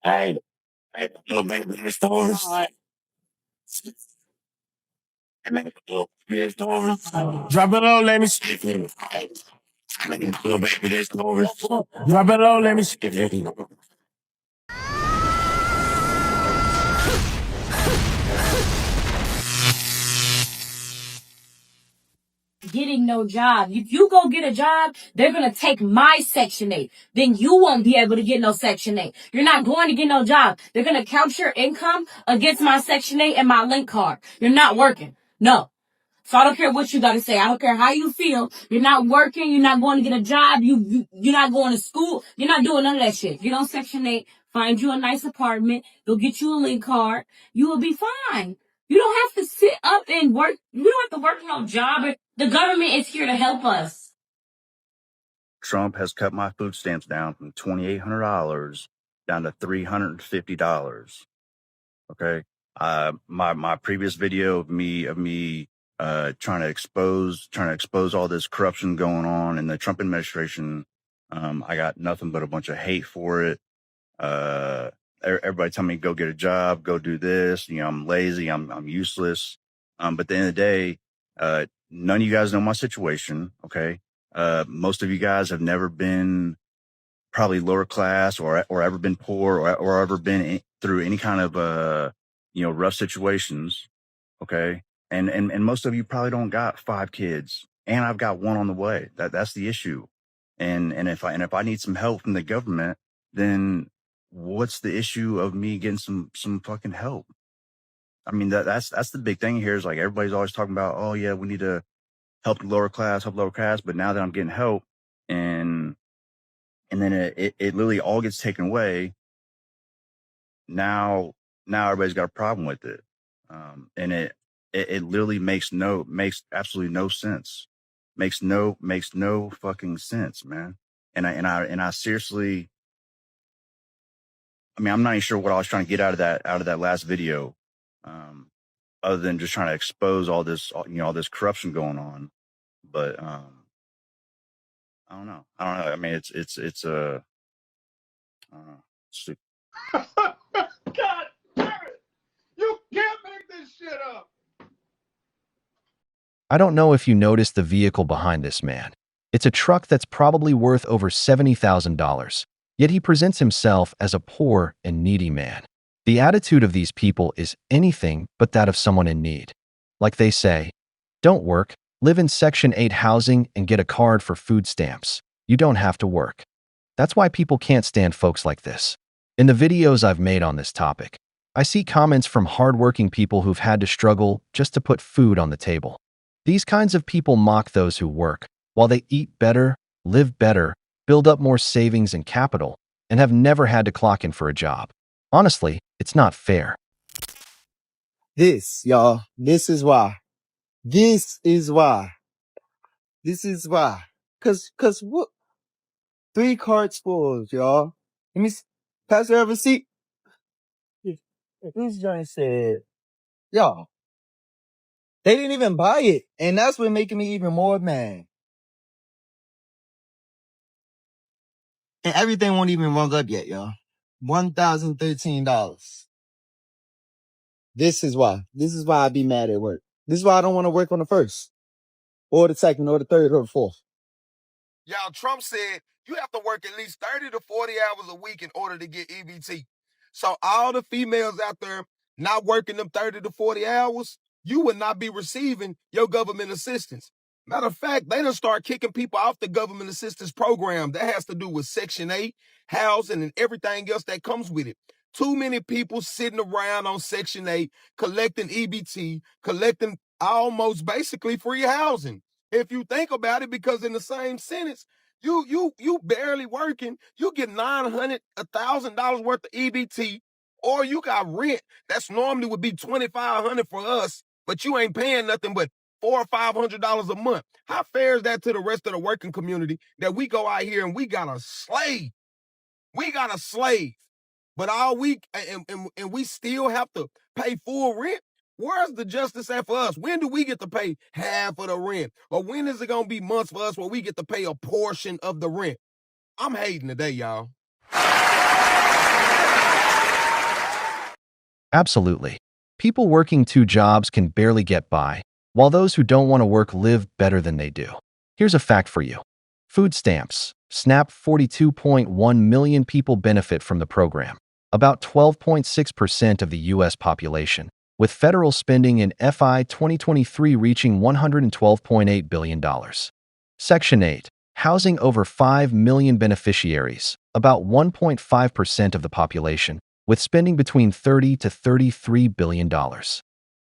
Hey, hey, little baby in the stores. Hey, man, little baby in the stores. Drop it low, let me skip it. Little baby in the stores. Drop it low, let me skip it. Getting no job. If you go get a job, they're going to take my Section 8. Then you won't be able to get no Section 8. You're not going to get no job. They're going to count your income against my Section 8 and my link card. You're not working. No. So I don't care what you got to say. I don't care how you feel. You're not working. You're not going to get a job. You're not going to school. You're not doing none of that shit. Get on Section 8. Find you a nice apartment. They'll get you a link card. You will be fine. You don't have to sit up and work. You don't have to work no job. The government is here to help us. Trump has cut my food stamps down from $2,800 down to $350. Okay. My previous video of me trying to expose all this corruption going on in the Trump administration. I got nothing but a bunch of hate for it. Everybody telling me go get a job, go do this. I'm lazy. I'm useless. But at the end of the day, none of you guys know my situation. Okay. Most of you guys have never been probably lower class or ever been poor or ever been through any kind of, rough situations. Okay. And most of you probably don't got 5 kids, and I've got 1 on the way. That's the issue. And if I need some help from the government, then what's the issue of me getting some fucking help? I mean, that's the big thing here is like everybody's always talking about, oh yeah, we need to help the lower class. But now that I'm getting help and then it literally all gets taken away. Now everybody's got a problem with it. And it literally makes absolutely no sense. Makes no fucking sense, man. And I seriously, I mean, I'm not even sure what I was trying to get out of that last video. Other than just trying to expose all this corruption going on. But, I don't know. I mean, it's I don't know. Stupid. God damn it! You can't make this shit up! I don't know if you noticed the vehicle behind this man. It's a truck that's probably worth over $70,000, yet he presents himself as a poor and needy man. The attitude of these people is anything but that of someone in need. Like they say, don't work, live in Section 8 housing and get a card for food stamps. You don't have to work. That's why people can't stand folks like this. In the videos I've made on this topic, I see comments from hardworking people who've had to struggle just to put food on the table. These kinds of people mock those who work, while they eat better, live better, build up more savings and capital, and have never had to clock in for a job. Honestly, it's not fair. This, y'all, this is why. Cause what? 3 carts full, y'all. Let me pass her a receipt. This joint said, y'all, they didn't even buy it. And that's what making me even more mad. And everything won't even rung up yet, y'all. $1,013. This is why. This is why I be mad at work. This is why I don't want to work on the 1st, or the 2nd, or the 3rd, or the 4th. Y'all, Trump said you have to work at least 30 to 40 hours a week in order to get EBT. So all the females out there not working them 30 to 40 hours, you would not be receiving your government assistance. Matter of fact, they done start kicking people off the government assistance program. That has to do with Section 8, housing, and everything else that comes with it. Too many people sitting around on Section 8, collecting EBT, collecting almost basically free housing. If you think about it, because in the same sentence, you barely working, you get $900, $1,000 worth of EBT, or you got rent that's normally would be $2,500 for us, but you ain't paying nothing but $400 or $500 a month. How fair is that to the rest of the working community that we go out here and we got a slave? We got a slave, but all week and we still have to pay full rent. Where's the justice at for us? When do we get to pay half of the rent? Or when is it going to be months for us where we get to pay a portion of the rent? I'm hating today, y'all. Absolutely. People working 2 jobs can barely get by, while those who don't want to work live better than they do. Here's a fact for you. Food stamps. SNAP 42.1 million people benefit from the program, about 12.6% of the U.S. population, with federal spending in FY 2023 reaching $112.8 billion. Section 8. Housing over 5 million beneficiaries, about 1.5% of the population, with spending between $30 to $33 billion.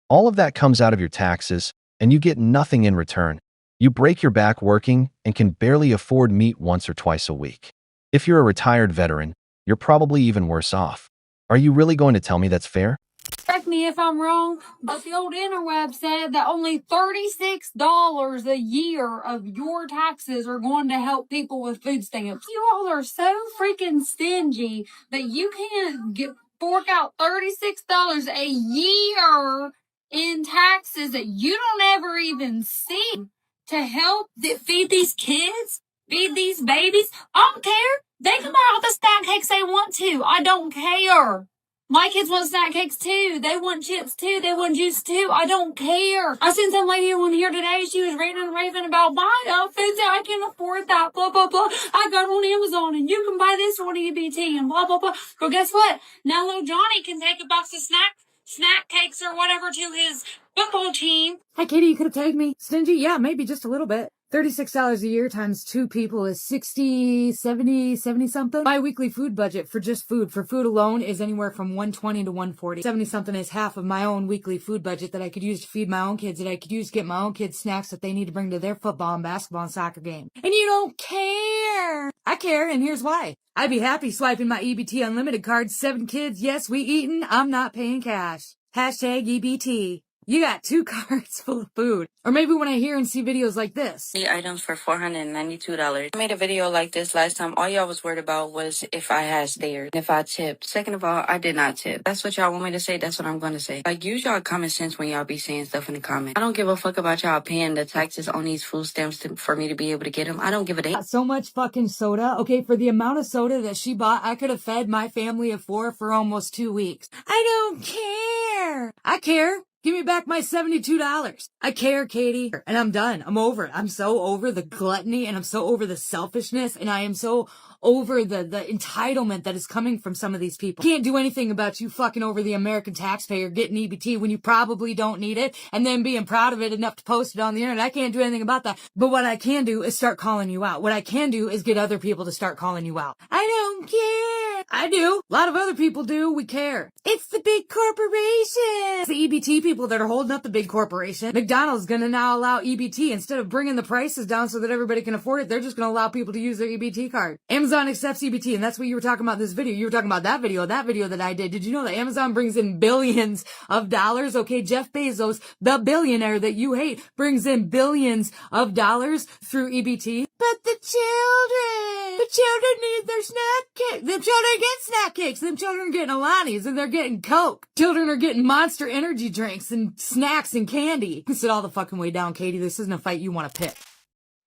All of that comes out of your taxes, and you get nothing in return. You break your back working and can barely afford meat once or twice a week. If you're a retired veteran, you're probably even worse off. Are you really going to tell me that's fair? Correct me if I'm wrong, but the old interweb said that only $36 a year of your taxes are going to help people with food stamps. You all are so freaking stingy that you can't fork out $36 a year in taxes that you don't ever even see to help feed these kids, feed these babies. I don't care. They can buy all the snack cakes they want to. I don't care. My kids want snack cakes too. They want chips too. They want juice too. I don't care. I seen some lady on here today. She was ranting and raving about buying food that I can't afford that. Blah, blah, blah. I got on Amazon and you can buy this on EBT and blah, blah, blah. But guess what? Now little Johnny can take a box of snack cakes or whatever to his football team. Hey, Katie, you could have tagged me. Stingy? Yeah, maybe just a little bit. $36 a year times 2 people is 60, 70 something. My weekly food budget for just food, for food alone, is anywhere from 120 to 140. 70 something is half of my own weekly food budget that I could use to feed my own kids, that I could use to get my own kids snacks that they need to bring to their football and basketball and soccer game. And you don't care. I care, and here's why. I'd be happy swiping my EBT Unlimited card. 7 kids, yes, we eatin'. I'm not paying cash. Hashtag EBT. You got 2 cards full of food. Or maybe when I hear and see videos like this. The items for $492. I made a video like this last time. All y'all was worried about was if I had stairs, if I tipped. Second of all, I did not tip. That's what y'all want me to say. That's what I'm going to say. Like, use y'all common sense when y'all be saying stuff in the comments. I don't give a fuck about y'all paying the taxes on these food stamps for me to be able to get them. I don't give a damn. So much fucking soda. Okay, for the amount of soda that she bought, I could have fed my family of 4 for almost 2 weeks. I don't care. I care. Give me back my $72. I care, Katie. And I'm done. I'm over it. I'm so over the gluttony, and I'm so over the selfishness, and I am so over the entitlement that is coming from some of these people. Can't do anything about you fucking over the American taxpayer getting EBT when you probably don't need it, and then being proud of it enough to post it on the internet. I can't do anything about that. But what I can do is start calling you out. What I can do is get other people to start calling you out. I don't care. I do. A lot of other people do. We care. It's the big corporations. The EBT people that are holding up the big corporation. McDonald's gonna now allow EBT. Instead of bringing the prices down so that everybody can afford it, they're just gonna allow people to use their EBT card. Amazon accepts EBT, and that's what you were talking about in this video. You were talking about that video that I did. Did you know that Amazon brings in billions of dollars? Okay, Jeff Bezos, the billionaire that you hate, brings in billions of dollars through EBT. But the children need their snack cakes. Them children get snack cakes. Them children are getting Alani's, and they're getting Coke. Children are getting Monster energy drinks and snacks and candy. You sit all the fucking way down, Katie. This isn't a fight you want to pick.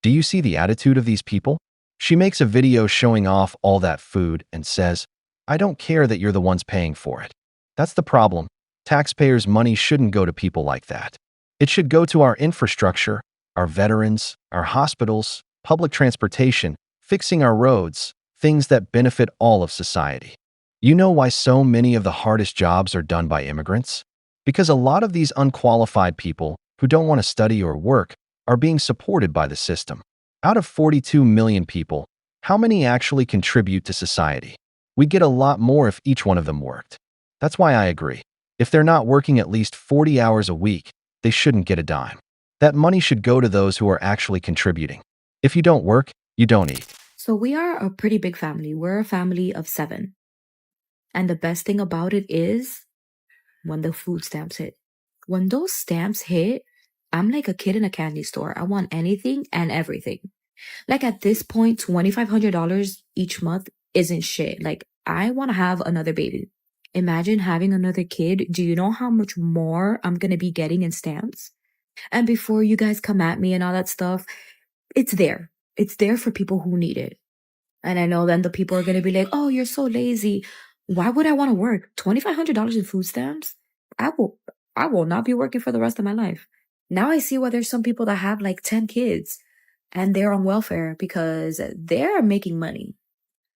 Do you see the attitude of these people? She makes a video showing off all that food and says, I don't care that you're the ones paying for it. That's the problem. Taxpayers' money shouldn't go to people like that. It should go to our infrastructure, our veterans, our hospitals, public transportation, fixing our roads, things that benefit all of society. You know why so many of the hardest jobs are done by immigrants? Because a lot of these unqualified people who don't want to study or work are being supported by the system. Out of 42 million people, how many actually contribute to society? We'd get a lot more if each one of them worked. That's why I agree. If they're not working at least 40 hours a week, they shouldn't get a dime. That money should go to those who are actually contributing. If you don't work, you don't eat. So we are a pretty big family. We're a family of 7. And the best thing about it is when the food stamps hit. When those stamps hit, I'm like a kid in a candy store. I want anything and everything. Like at this point, $2,500 each month isn't shit. Like, I want to have another baby. Imagine having another kid. Do you know how much more I'm going to be getting in stamps? And before you guys come at me and all that stuff, it's there. It's there for people who need it. And I know then the people are going to be like, oh, you're so lazy. Why would I want to work? $2,500 in food stamps? I will not be working for the rest of my life. Now I see why there's some people that have like 10 kids and they're on welfare because they're making money.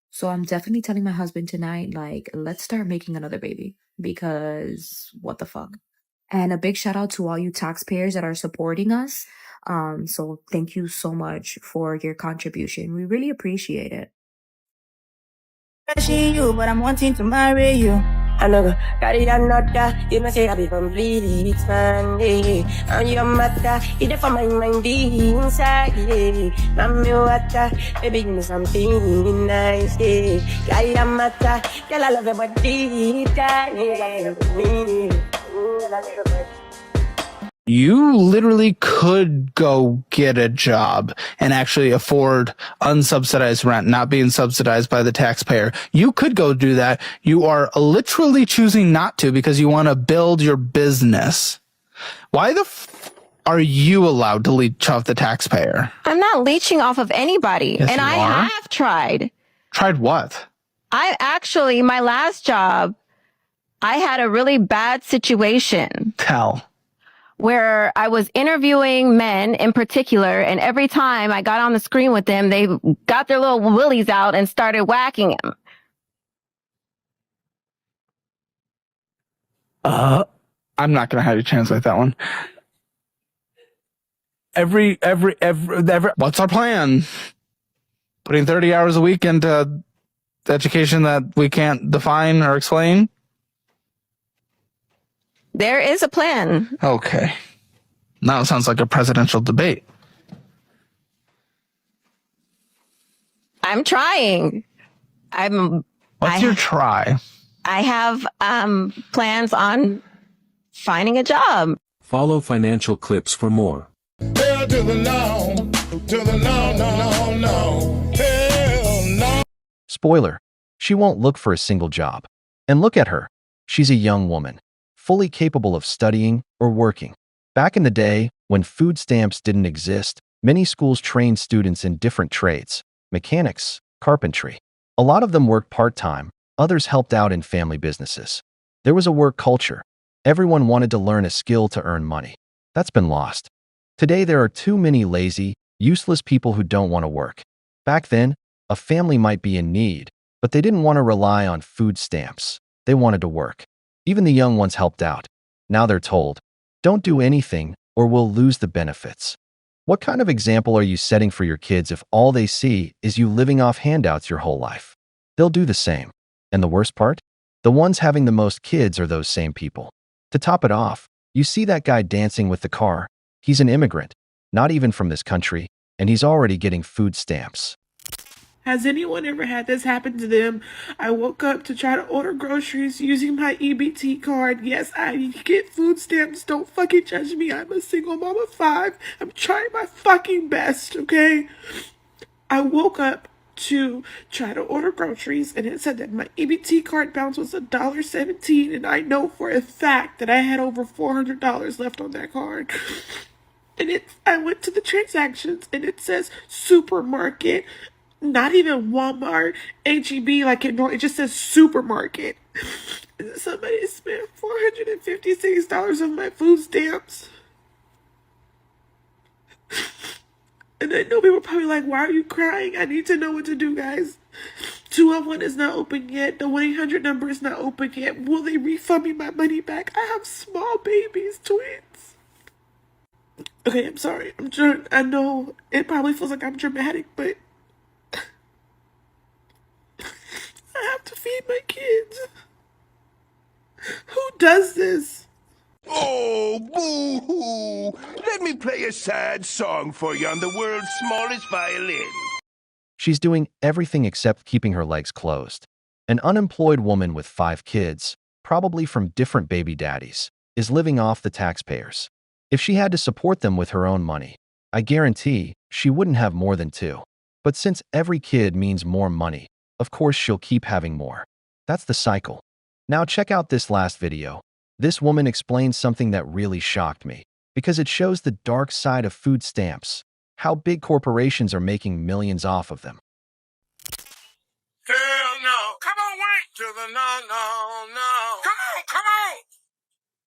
So I'm definitely telling my husband tonight, like, let's start making another baby because what the fuck? And a big shout out to all you taxpayers that are supporting us. So thank you so much for your contribution. We really appreciate it. Crashing you, but I'm wanting to marry you. I know carry another, you know say I be completely expanded. And your matter, it's there for my mind inside, yeah. Mami water, baby give me something nice, yeah. Carry a matter, girl I love your body, yeah. You literally could go get a job and actually afford unsubsidized rent, not being subsidized by the taxpayer. You could go do that. You are literally choosing not to because you want to build your business. Why the are you allowed to leech off the taxpayer? I'm not leeching off of anybody. Yes, and you I are. have tried. Tried what? My last job, I had a really bad situation. Tell. Where I was interviewing men in particular, and every time I got on the screen with them, they got their little willies out and started whacking him. I'm not gonna have you translate that one. Every what's our plan? Putting 30 hours a week into education that we can't define or explain? There is a plan. Okay. Now it sounds like a presidential debate. I'm trying. What's your try? I have plans on finding a job. Follow financial clips for more. Hell to the no, to the no. Hell no. Spoiler, she won't look for a single job. And look at her. She's a young woman, fully capable of studying or working. Back in the day, when food stamps didn't exist, many schools trained students in different trades, mechanics, carpentry. A lot of them worked part-time, others helped out in family businesses. There was a work culture. Everyone wanted to learn a skill to earn money. That's been lost. Today there are too many lazy, useless people who don't want to work. Back then, a family might be in need, but they didn't want to rely on food stamps. They wanted to work. Even the young ones helped out. Now they're told, don't do anything or we'll lose the benefits. What kind of example are you setting for your kids if all they see is you living off handouts your whole life? They'll do the same. And the worst part? The ones having the most kids are those same people. To top it off, you see that guy dancing with the car. He's an immigrant, not even from this country, and he's already getting food stamps. Has anyone ever had this happen to them? I woke up to try to order groceries using my EBT card. Yes, I get food stamps. Don't fucking judge me. I'm a single mom of 5. I'm trying my fucking best, okay? I woke up to try to order groceries and it said that my EBT card balance was $1.17, and I know for a fact that I had over $400 left on that card. And I went to the transactions and it says supermarket. Not even Walmart, HEB, like it just says supermarket. And somebody spent $456 on my food stamps. And I know people were probably like, why are you crying? I need to know what to do, guys. 201 is not open yet. The 1-800 number is not open yet. Will they refund me my money back? I have small babies, twins. Okay, I'm sorry. I know it probably feels like I'm dramatic, but I have to feed my kids. Who does this? Oh, boo-hoo! Let me play a sad song for you on the world's smallest violin. She's doing everything except keeping her legs closed. An unemployed woman with 5 kids, probably from different baby daddies, is living off the taxpayers. If she had to support them with her own money, I guarantee she wouldn't have more than 2. But since every kid means more money, of course she'll keep having more. That's the cycle. Now check out this last video. This woman explains something that really shocked me, because it shows the dark side of food stamps, how big corporations are making millions off of them. Hell no. Come on, Wayne. to the no, no, no. Come on, come on.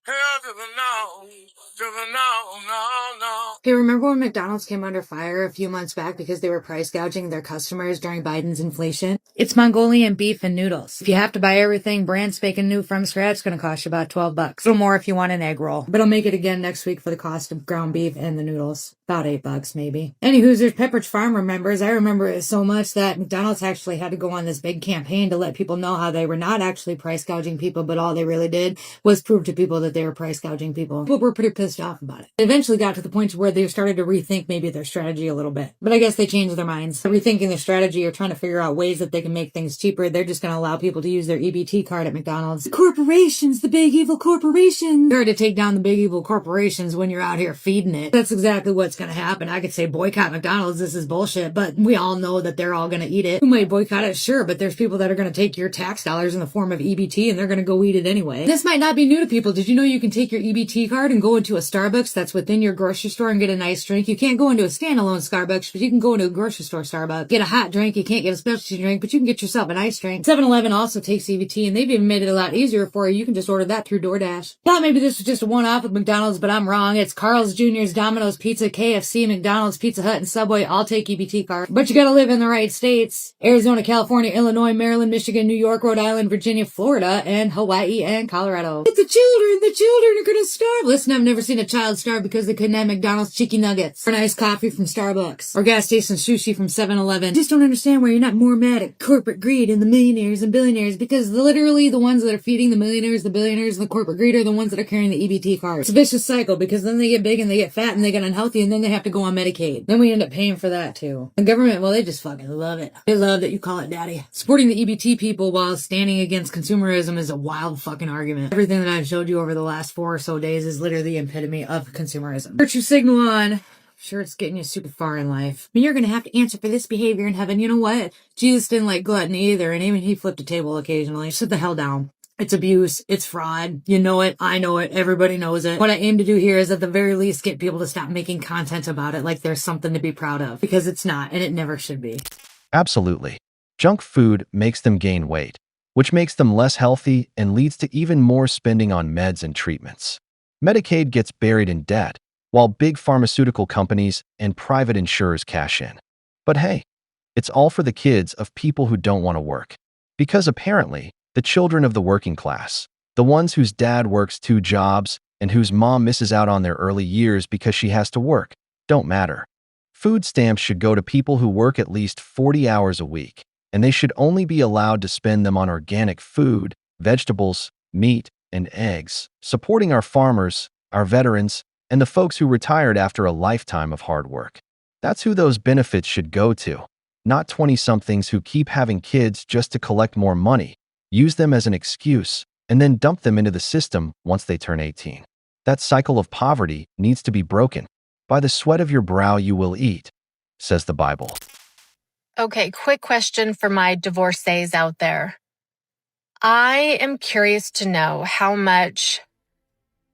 Hell to the no, to the no, no, no. Hey, remember when McDonald's came under fire a few months back because they were price gouging their customers during Biden's inflation? It's Mongolian beef and noodles. If you have to buy everything brand spanking new from scratch, it's going to cost you about $12. A little more if you want an egg roll. But I'll make it again next week for the cost of ground beef and the noodles. About $8 maybe. Anywho, there's Pepperidge Farm remembers. I remember it so much that McDonald's actually had to go on this big campaign to let people know how they were not actually price gouging people, but all they really did was prove to people that they were price gouging people. But we're pretty pissed off about it. It eventually got to the point where they started to rethink maybe their strategy a little bit. But I guess they changed their minds. Rethinking their strategy or trying to figure out ways that they can make things cheaper. They're just going to allow people to use their EBT card at McDonald's. The corporations, the big evil corporations. They're to take down the big evil corporations when you're out here feeding it. That's exactly what's going to happen. I could say boycott McDonald's. This is bullshit, but we all know that they're all going to eat it. Who might boycott it? Sure, but there's people that are going to take your tax dollars in the form of EBT and they're going to go eat it anyway. This might not be new to people. Did you know you can take your EBT card and go into a Starbucks that's within your grocery store and get a nice drink? You can't go into a standalone Starbucks, but you can go into a grocery store Starbucks. Get a hot drink. You can't get a specialty drink, but you can get yourself an ice drink. 7-Eleven also takes EBT, and they've even made it a lot easier for you. You can just order that through DoorDash. Thought maybe this was just a one-off with McDonald's, but I'm wrong. It's Carl's Jr.'s, Domino's Pizza, KFC, McDonald's, Pizza Hut, and Subway all take EBT cards. But you gotta live in the right states. Arizona, California, Illinois, Maryland, Michigan, New York, Rhode Island, Virginia, Florida, and Hawaii, and Colorado. The children are gonna starve. Listen, I've never seen a child starve because they couldn't have McDonald's chicken nuggets, or nice coffee from Starbucks, or gas station sushi from 7-Eleven. Just don't understand why you're not more mad at corporate greed and the millionaires and billionaires, because literally the ones that are feeding the millionaires, the billionaires, and the corporate greed are the ones that are carrying the EBT card. It's a vicious cycle, because then they get big and they get fat and they get unhealthy and then they have to go on Medicaid. Then we end up paying for that too. The government, well, they just fucking love it. They love that you call it daddy. Supporting the EBT people while standing against consumerism is a wild fucking argument. Everything that I've showed you over the last 4 or so days is literally the epitome of consumerism. Virtue signal on. Sure, it's getting you super far in life. I mean, you're going to have to answer for this behavior in heaven. You know what? Jesus didn't like gluttony either, and even he flipped a table occasionally. Sit the hell down. It's abuse. It's fraud. You know it. I know it. Everybody knows it. What I aim to do here is at the very least get people to stop making content about it like there's something to be proud of, because it's not, and it never should be. Absolutely. Junk food makes them gain weight, which makes them less healthy and leads to even more spending on meds and treatments. Medicaid gets buried in debt, while big pharmaceutical companies and private insurers cash in. But hey, it's all for the kids of people who don't want to work. Because apparently, the children of the working class, the ones whose dad works 2 jobs and whose mom misses out on their early years because she has to work, don't matter. Food stamps should go to people who work at least 40 hours a week, and they should only be allowed to spend them on organic food, vegetables, meat, and eggs, supporting our farmers, our veterans, and the folks who retired after a lifetime of hard work. That's who those benefits should go to, not 20-somethings who keep having kids just to collect more money, use them as an excuse, and then dump them into the system once they turn 18. That cycle of poverty needs to be broken. By the sweat of your brow you will eat, says the Bible. Okay, quick question for my divorcees out there. I am curious to know how much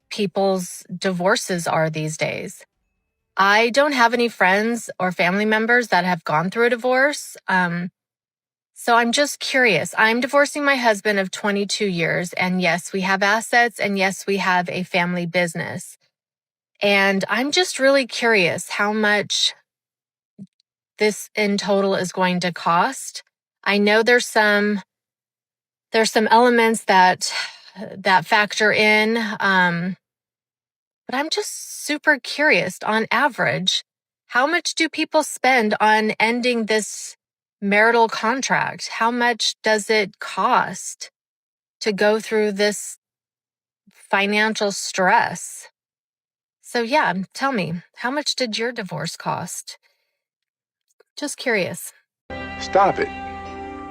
people's divorces are these days. I don't have any friends or family members that have gone through a divorce. So I'm just curious. I'm divorcing my husband of 22 years, and yes, we have assets, and yes, we have a family business. And I'm just really curious how much this in total is going to cost. I know there's some elements that factor in, but I'm just super curious. On average, how much do people spend on ending this marital contract? How much does it cost to go through this financial stress? So yeah, tell me, how much did your divorce cost? Just curious. Stop it.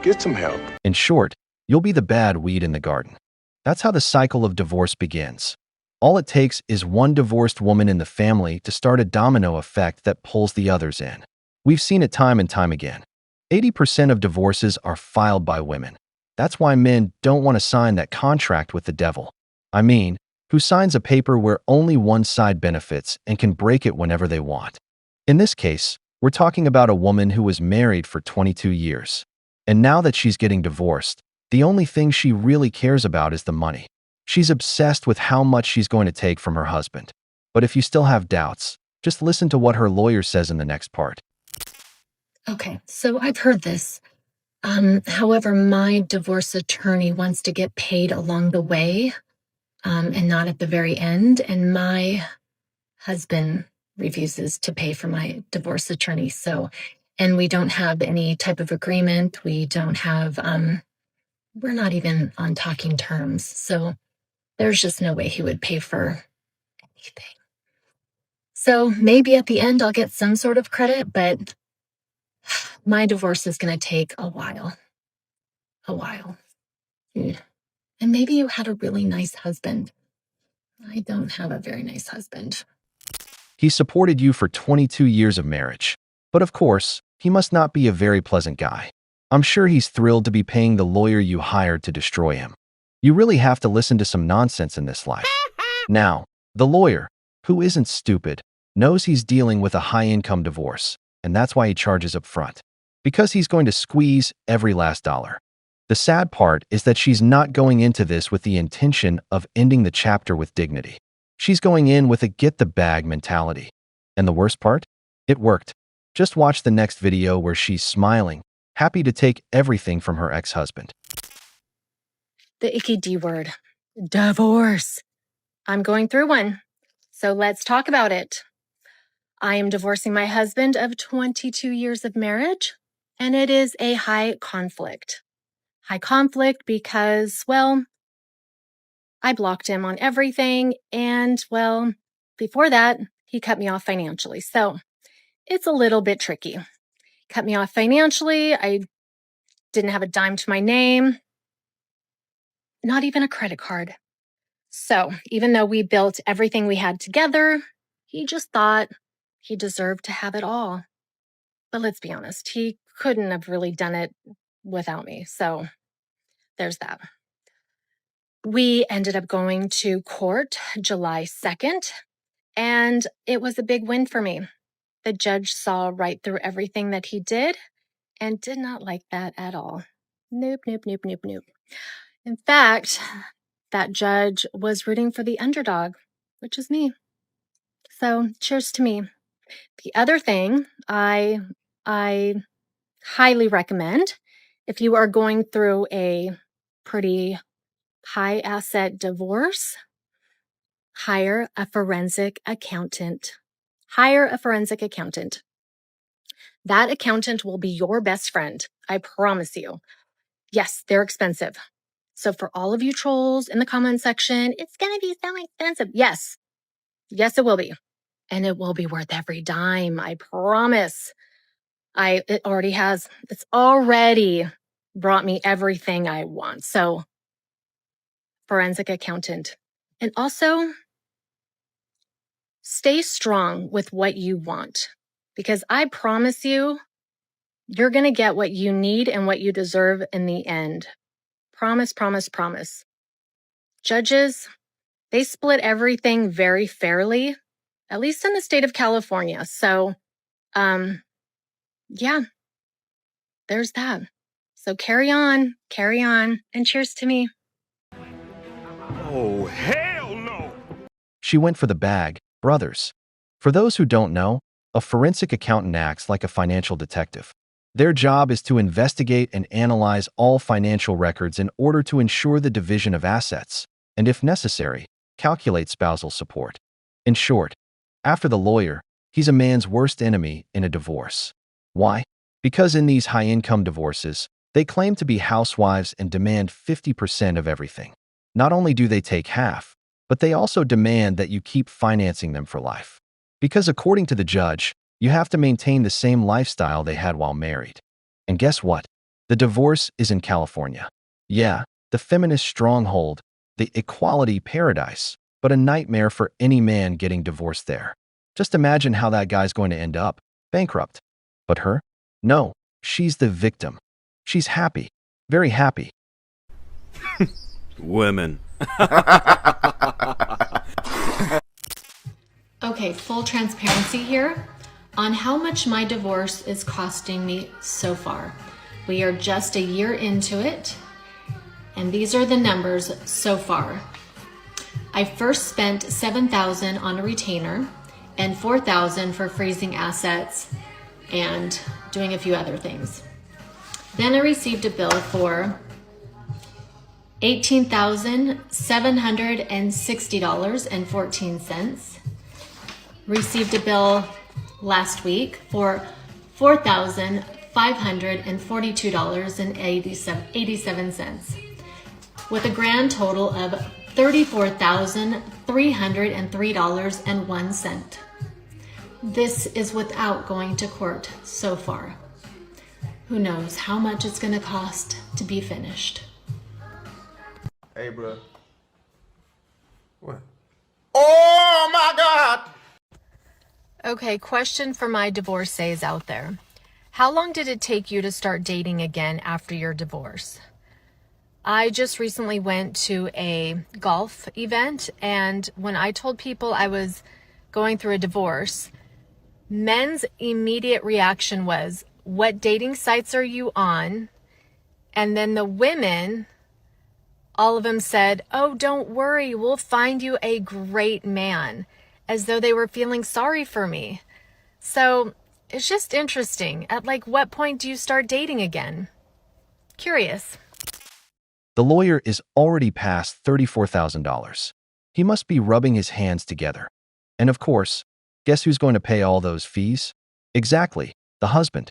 Get some help. In short, you'll be the bad weed in the garden. That's how the cycle of divorce begins. All it takes is one divorced woman in the family to start a domino effect that pulls the others in. We've seen it time and time again. 80% of divorces are filed by women. That's why men don't want to sign that contract with the devil. I mean, who signs a paper where only one side benefits and can break it whenever they want. In this case, we're talking about a woman who was married for 22 years. And now that she's getting divorced, The only thing she really cares about is the money. She's obsessed with how much she's going to take from her husband. But if you still have doubts, just listen to what her lawyer says in the next part. Okay, so I've heard this. However, my divorce attorney wants to get paid along the way, and not at the very end. And my husband refuses to pay for my divorce attorney. And we don't have any type of agreement. We don't have, we're not even on talking terms. So there's just no way he would pay for anything. So maybe at the end I'll get some sort of credit, but my divorce is going to take a while. And maybe you had a really nice husband. I don't have a very nice husband. He supported you for 22 years of marriage. But of course, he must not be a very pleasant guy. I'm sure he's thrilled to be paying the lawyer you hired to destroy him. You really have to listen to some nonsense in this life. Now, the lawyer, who isn't stupid, knows he's dealing with a high-income divorce, and that's why he charges up front. Because he's going to squeeze every last dollar. The sad part is that she's not going into this with the intention of ending the chapter with dignity. She's going in with a get-the-bag mentality. And the worst part? It worked. Just watch the next video where she's smiling, happy to take everything from her ex-husband. The icky D word. Divorce. I'm going through one. So let's talk about it. I am divorcing my husband of 22 years of marriage, and it is a high conflict. High conflict because, well, I blocked him on everything, and, well, before that, he cut me off financially. So it's a little bit tricky. Cut me off financially. I didn't have a dime to my name. Not even a credit card. So even though we built everything we had together, he just thought he deserved to have it all. But let's be honest, he couldn't have really done it without me. So there's that. We ended up going to court July 2nd, and it was a big win for me. The judge saw right through everything that he did and did not like that at all. Nope. In fact, that judge was rooting for the underdog, which is me. So cheers to me. The other thing I highly recommend, if you are going through a pretty high asset divorce, hire a forensic accountant. Hire a forensic accountant. That accountant will be your best friend. I promise you. Yes, they're expensive. So for all of you trolls in the comment section, it's going to be so expensive. Yes, it will be. And it will be worth every dime. I promise. It's already brought me everything I want. So forensic accountant. And also stay strong with what you want, because I promise you, you're going to get what you need and what you deserve in the end. Promise. Judges, they split everything very fairly, at least in the state of California. So, yeah, there's that. So carry on, and cheers to me. Oh, hell no! She went for the bag, brothers. For those who don't know, a forensic accountant acts like a financial detective. Their job is to investigate and analyze all financial records in order to ensure the division of assets, and if necessary, calculate spousal support. In short, after the lawyer, he's a man's worst enemy in a divorce. Why? Because in these high-income divorces, they claim to be housewives and demand 50% of everything. Not only do they take half, but they also demand that you keep financing them for life. Because according to the judge, you have to maintain the same lifestyle they had while married. And guess what? The divorce is in California. Yeah, the feminist stronghold, the equality paradise, but a nightmare for any man getting divorced there. Just imagine how that guy's going to end up, bankrupt. But her? No, she's the victim. She's happy, very happy. Women. Okay, full transparency here on how much my divorce is costing me so far. We are just a year into it, And these are the numbers so far. I first spent $7,000 on a retainer and $4,000 for freezing assets and doing a few other things. Then I received a bill for $18,760.14. Received a bill last week for $4,542.87, with a grand total of $34,303.01. This is without going to court so far. Who knows how much it's going to cost to be finished. Hey, bro. What? Oh, my God! Okay, question for my divorcees out there. How long did it take you to start dating again after your divorce? I just recently went to a golf event, and when I told people I was going through a divorce, men's immediate reaction was, "What dating sites are you on?" And then the women, all of them said, "Oh, don't worry, we'll find you a great man," as though they were feeling sorry for me. So it's just interesting. At what point do you start dating again? Curious. The lawyer is already past $34,000. He must be rubbing his hands together. And of course, guess who's going to pay all those fees? Exactly, the husband.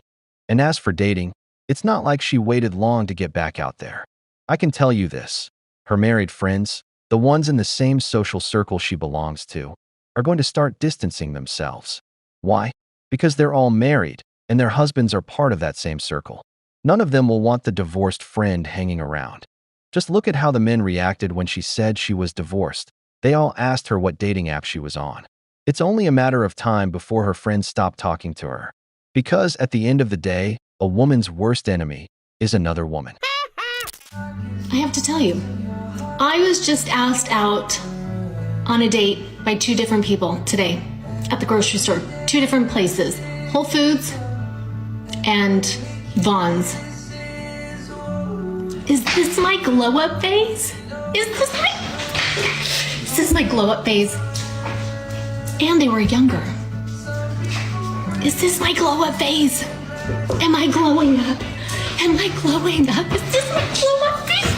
And as for dating, it's not like she waited long to get back out there. I can tell you this. Her married friends, the ones in the same social circle she belongs to, are going to start distancing themselves. Why? Because they're all married, and their husbands are part of that same circle. None of them will want the divorced friend hanging around. Just look at how the men reacted when she said she was divorced. They all asked her what dating app she was on. It's only a matter of time before her friends stop talking to her. Because at the end of the day, a woman's worst enemy is another woman. I have to tell you, I was just asked out on a date by two different people today at the grocery store. Two different places, Whole Foods and Vaughn's. Is this my glow up phase? Is this my glow up phase? And they were younger. Is this my glow up phase? Am I glowing up? Am I glowing up? Is this my glow up phase?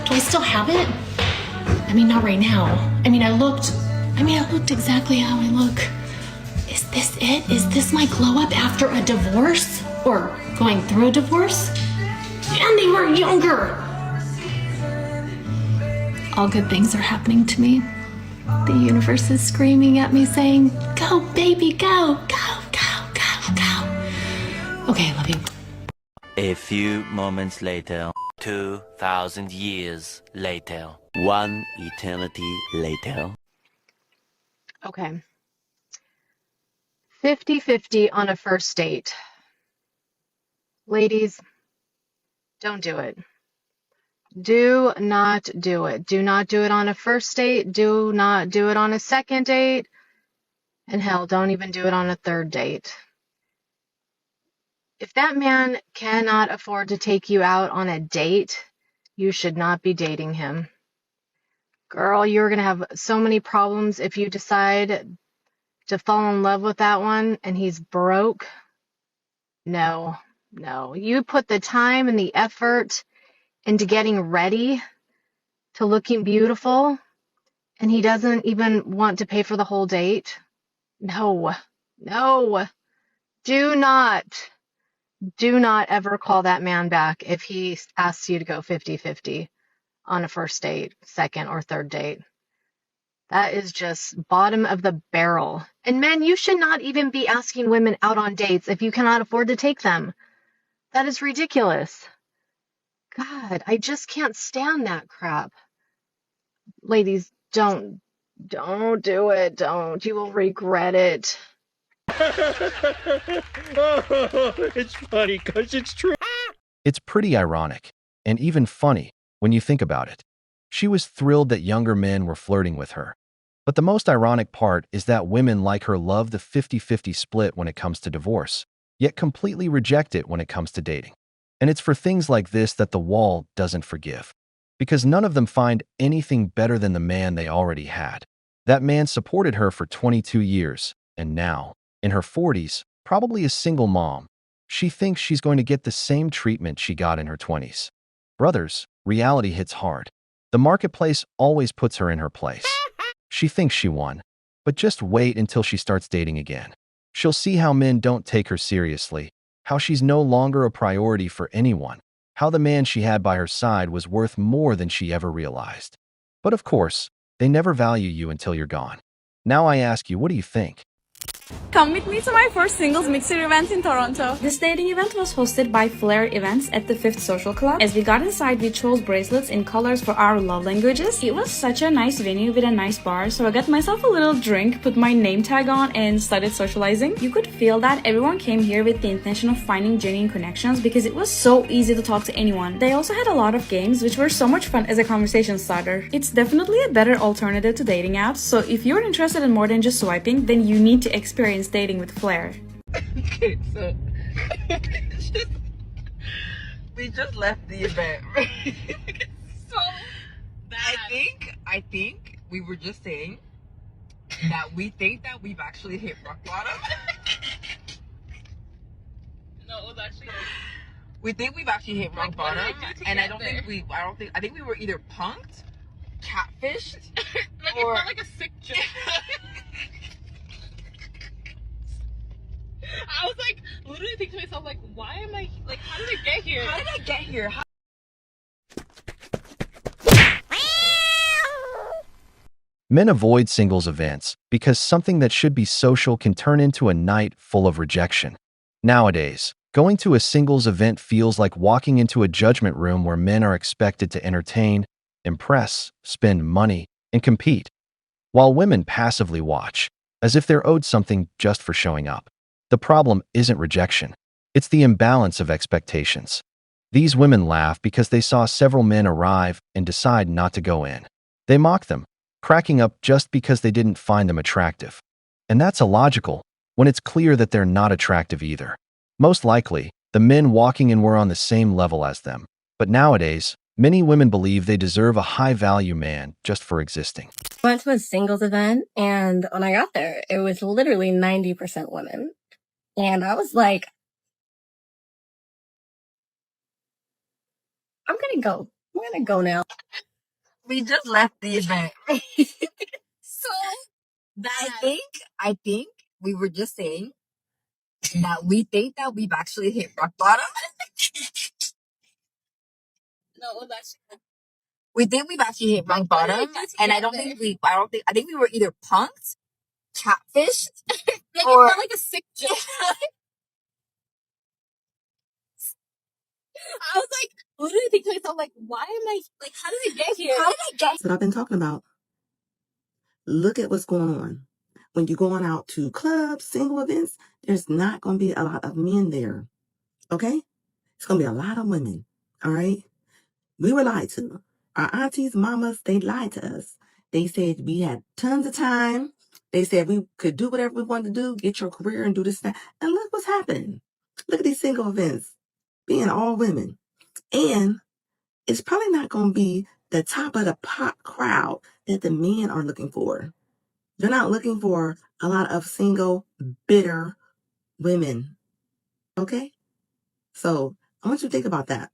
Do I still have it? I mean, not right now. I looked exactly how I look. Is this it? Is this my glow up after a divorce? Or going through a divorce? And they were younger. All good things are happening to me. The universe is screaming at me saying, "Go, baby, go, go, go, go, go." Okay, I love you. A few moments later, 2,000 years later, one eternity later. Okay. 50-50 on a first date. Ladies, don't do it. Do not do it. Do not do it on a first date. Do not do it on a second date. And hell, don't even do it on a third date. If that man cannot afford to take you out on a date, you should not be dating him. Girl, you're going to have so many problems if you decide to fall in love with that one and he's broke. No. You put the time and the effort into getting ready to looking beautiful, and he doesn't even want to pay for the whole date. No. Do not ever call that man back if he asks you to go 50-50 on a first date, second or third date. That is just bottom of the barrel. And men, you should not even be asking women out on dates if you cannot afford to take them. That is ridiculous. God, I just can't stand that crap. Ladies, don't do it. Don't. You will regret it. It's funny because it's true. It's pretty ironic, and even funny when you think about it. She was thrilled that younger men were flirting with her. But the most ironic part is that women like her love the 50-50 split when it comes to divorce, yet completely reject it when it comes to dating. And it's for things like this that the wall doesn't forgive. because none of them find anything better than the man they already had. That man supported her for 22 years, and now, in her 40s, probably a single mom, she thinks she's going to get the same treatment she got in her 20s. Brothers, reality hits hard. The marketplace always puts her in her place. She thinks she won, but just wait until she starts dating again. She'll see how men don't take her seriously, how she's no longer a priority for anyone, how the man she had by her side was worth more than she ever realized. But of course, they never value you until you're gone. Now I ask you, what do you think? Come with me to my first singles mixer event in Toronto. This dating event was hosted by Flair Events at the 5th Social Club. As we got inside, we chose bracelets in colors for our love languages. It was such a nice venue with a nice bar, so I got myself a little drink, put my name tag on, and started socializing. You could feel that everyone came here with the intention of finding genuine connections because it was so easy to talk to anyone. They also had a lot of games, which were so much fun as a conversation starter. It's definitely a better alternative to dating apps, so if you're interested in more than just swiping, then you need to experience dating with Flair. Okay, so we just left the event. So bad. I think we were just saying that we think that we've actually hit rock bottom. No, it was actually. We think we've actually hit rock bottom, and I think we were either punked, catfished, like or it felt like a sick joke. I was like, literally thinking to myself, like, why am I, like, how did I get here? How did I get here? Men avoid singles events because something that should be social can turn into a night full of rejection. Nowadays, going to a singles event feels like walking into a judgment room where men are expected to entertain, impress, spend money, and compete, while women passively watch, as if they're owed something just for showing up. The problem isn't rejection. It's the imbalance of expectations. These women laugh because they saw several men arrive and decide not to go in. They mock them, cracking up just because they didn't find them attractive. And that's illogical when it's clear that they're not attractive either. Most likely, the men walking in were on the same level as them. But nowadays, many women believe they deserve a high-value man just for existing. Went to a singles event, and when I got there, it was literally 90% women. And I was like, I'm gonna go now. We just left the event. So I think we were just saying that we think that we've actually hit rock bottom. No, it was actually. We think we've actually hit rock bottom, and I think we were either punked, catfished, Like or it felt like a sick joke. I was like, literally thinking to myself, like, why am I, like, how did I get here? That's what I've been talking about. Look at what's going on. When you're going out to clubs, single events, there's not going to be a lot of men there. Okay? It's going to be a lot of women. All right? We were lied to. Our aunties, mamas, they lied to us. They said we had tons of time. They said we could do whatever we wanted to do, get your career and do this and that. And look what's happening. Look at these single events being all women. And it's probably not going to be the top of the pop crowd that the men are looking for. They're not looking for a lot of single, bitter women. Okay? So I want you to think about that.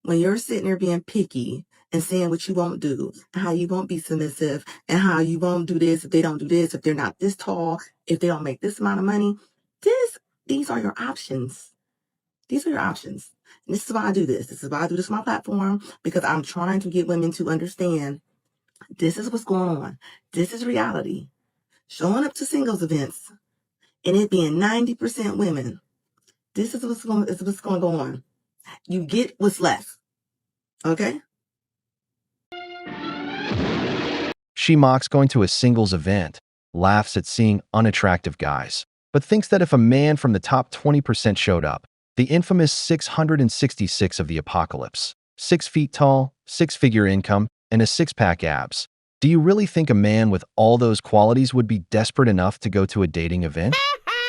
When you're sitting there being picky and saying what you won't do, and how you won't be submissive, and how you won't do this if they don't do this, if they're not this tall, if they don't make this amount of money, these are your options. These are your options. And this is why I do this. This is why I do this on my platform, because I'm trying to get women to understand this is what's going on. This is reality. Showing up to singles events and it being 90% women. This is what's going to go on. You get what's left. Okay? She mocks going to a singles event, laughs at seeing unattractive guys, but thinks that if a man from the top 20% showed up, the infamous 666 of the apocalypse, 6 feet tall, 6-figure income, and a six-pack abs. Do you really think a man with all those qualities would be desperate enough to go to a dating event?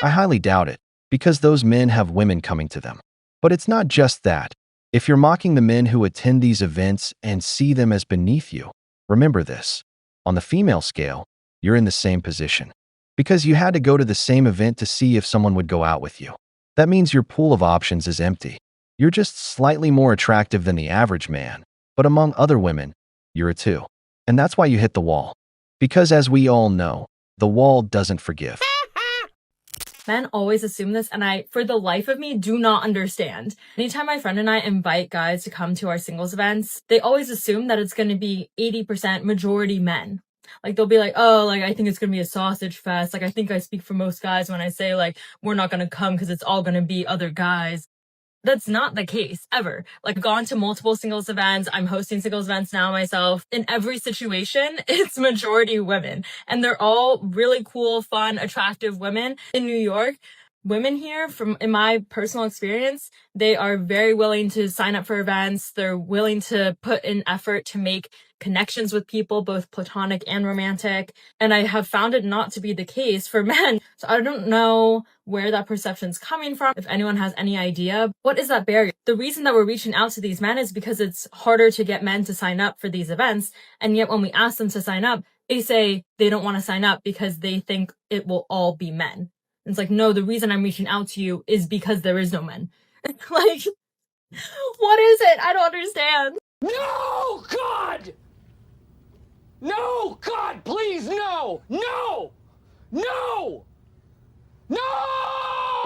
I highly doubt it, because those men have women coming to them. But it's not just that. If you're mocking the men who attend these events and see them as beneath you, remember this. On the female scale, you're in the same position. Because you had to go to the same event to see if someone would go out with you. That means your pool of options is empty. You're just slightly more attractive than the average man, but among other women, you're a 2. And that's why you hit the wall. Because as we all know, the wall doesn't forgive. Men always assume this, and I, for the life of me, do not understand. Anytime my friend and I invite guys to come to our singles events, they always assume that it's going to be 80% majority men. Like, they'll be like, oh, like, I think it's going to be a sausage fest. Like, I think I speak for most guys when I say, like, we're not going to come because it's all going to be other guys. That's not the case, ever. Like, I've gone to multiple singles events. I'm hosting singles events now myself. In every situation, it's majority women. And they're all really cool, fun, attractive women. In New York, women here, in my personal experience, they are very willing to sign up for events. They're willing to put in effort to make connections with people, both platonic and romantic. And I have found it not to be the case for men. So I don't know where that perception's coming from. If anyone has any idea, what is that barrier? The reason that we're reaching out to these men is because it's harder to get men to sign up for these events. And yet when we ask them to sign up, they say they don't want to sign up because they think it will all be men. And it's like, no, the reason I'm reaching out to you is because there is no men. Like, what is it? I don't understand. No, God! No, God, please, no! No! No! No!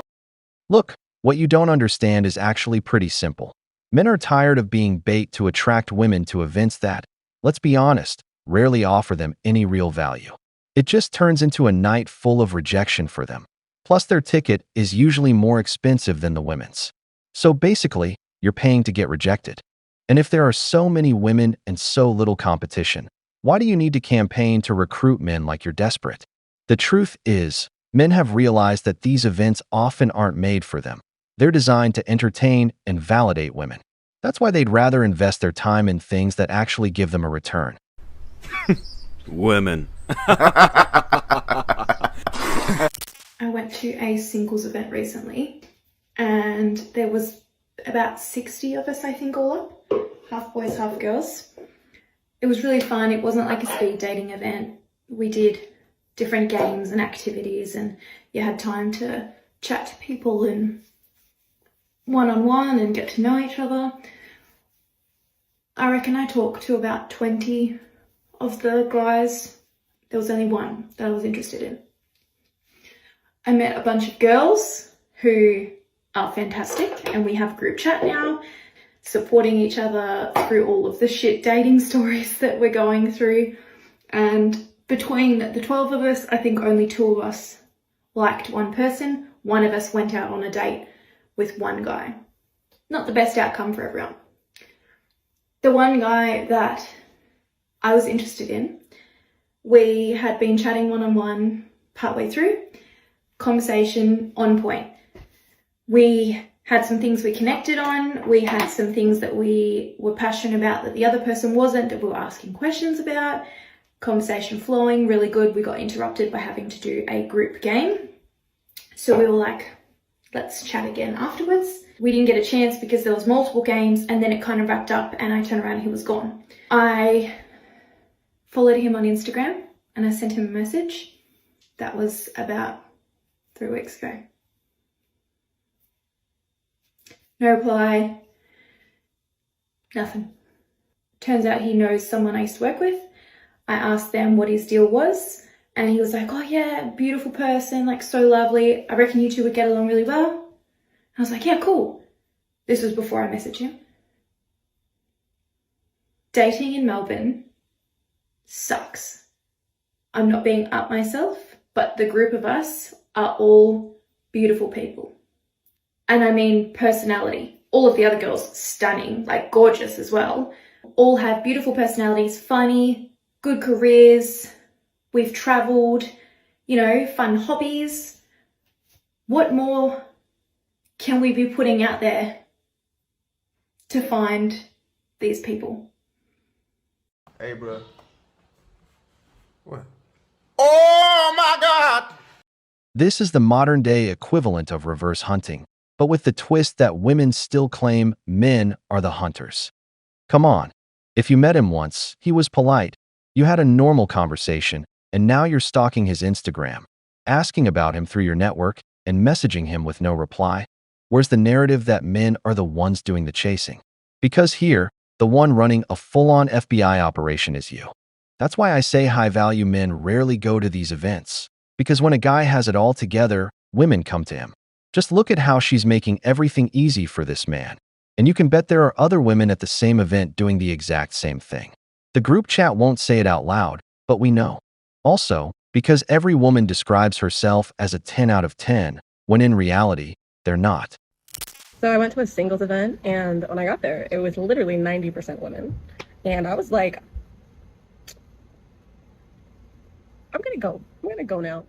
Look, what you don't understand is actually pretty simple. Men are tired of being bait to attract women to events that, let's be honest, rarely offer them any real value. It just turns into a night full of rejection for them. Plus, their ticket is usually more expensive than the women's. So basically, you're paying to get rejected. And if there are so many women and so little competition, why do you need to campaign to recruit men like you're desperate? The truth is, men have realized that these events often aren't made for them. They're designed to entertain and validate women. That's why they'd rather invest their time in things that actually give them a return. Women. I went to a singles event recently, and there was about 60 of us, I think, all up. Half boys, half girls. It was really fun. It wasn't like a speed dating event. We did different games and activities, and you had time to chat to people and one-on-one and get to know each other. I reckon I talked to about 20 of the guys. There was only one that I was interested in. I met a bunch of girls who are fantastic, and we have group chat now, supporting each other through all of the shit dating stories that we're going through. And between the 12 of us, I think only 2 of us liked one person. One of us went out on a date with one guy. Not the best outcome for everyone. The one guy that I was interested in, we had been chatting one-on-one partway through. Conversation on point. We had some things we connected on. We had some things that we were passionate about that the other person wasn't, that we were asking questions about. Conversation flowing, really good. We got interrupted by having to do a group game. So we were like, let's chat again afterwards. We didn't get a chance because there was multiple games, and then it kind of wrapped up and I turned around and he was gone. I followed him on Instagram and I sent him a message. That was about 3 weeks ago. No reply, nothing. Turns out he knows someone I used to work with. I asked them what his deal was, and he was like, oh yeah, beautiful person, like so lovely. I reckon you two would get along really well. I was like, yeah, cool. This was before I messaged him. Dating in Melbourne sucks. I'm not being up myself, but the group of us are all beautiful people. And I mean personality. All of the other girls, stunning, like gorgeous as well. All have beautiful personalities, funny, good careers. We've traveled, you know, fun hobbies. What more can we be putting out there to find these people? Hey, bro. What? This is the modern-day equivalent of reverse hunting. but with the twist that women still claim men are the hunters. Come on. If you met him once, he was polite, you had a normal conversation, and now you're stalking his Instagram, asking about him through your network, and messaging him with no reply. Where's the narrative that men are the ones doing the chasing? Because here, the one running a full-on FBI operation is you. That's why I say high-value men rarely go to these events. Because when a guy has it all together, women come to him. Just look at how she's making everything easy for this man. And you can bet there are other women at the same event doing the exact same thing. The group chat won't say it out loud, but we know. Also, because every woman describes herself as a 10 out of 10, when in reality, they're not. So I went to a singles event, and when I got there, it was literally 90% women. And I was like, I'm gonna go now.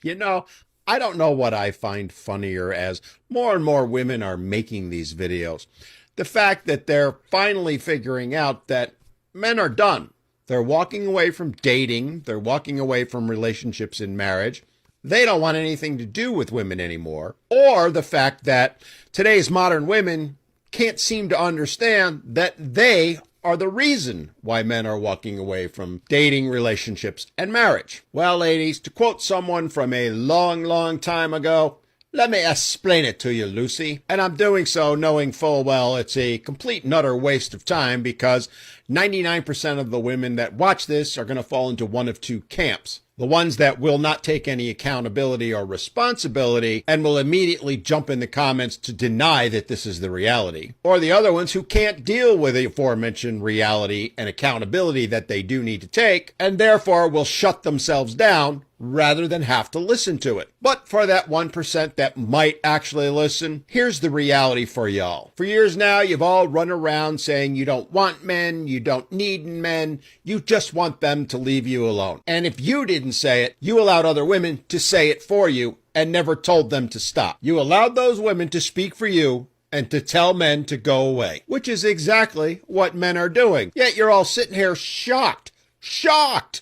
You know, I don't know what I find funnier as more and more women are making these videos. The fact that they're finally figuring out that men are done. They're walking away from dating. They're walking away from relationships in marriage. They don't want anything to do with women anymore. Or the fact that today's modern women can't seem to understand that they are the reason why men are walking away from dating, relationships, and marriage. Well, ladies, to quote someone from a long, long time ago, let me explain it to you, Lucy. And I'm doing so knowing full well it's a complete and utter waste of time because 99% of the women that watch this are going to fall into one of two camps. The ones that will not take any accountability or responsibility and will immediately jump in the comments to deny that this is the reality. Or the other ones who can't deal with the aforementioned reality and accountability that they do need to take, and therefore will shut themselves down rather than have to listen to it. But for that 1% that might actually listen, here's the reality for y'all. For years now, you've all run around saying you don't want men, you don't need men, you just want them to leave you alone. And if you didn't say it, you allowed other women to say it for you and never told them to stop. You allowed those women to speak for you and to tell men to go away, which is exactly what men are doing. Yet you're all sitting here shocked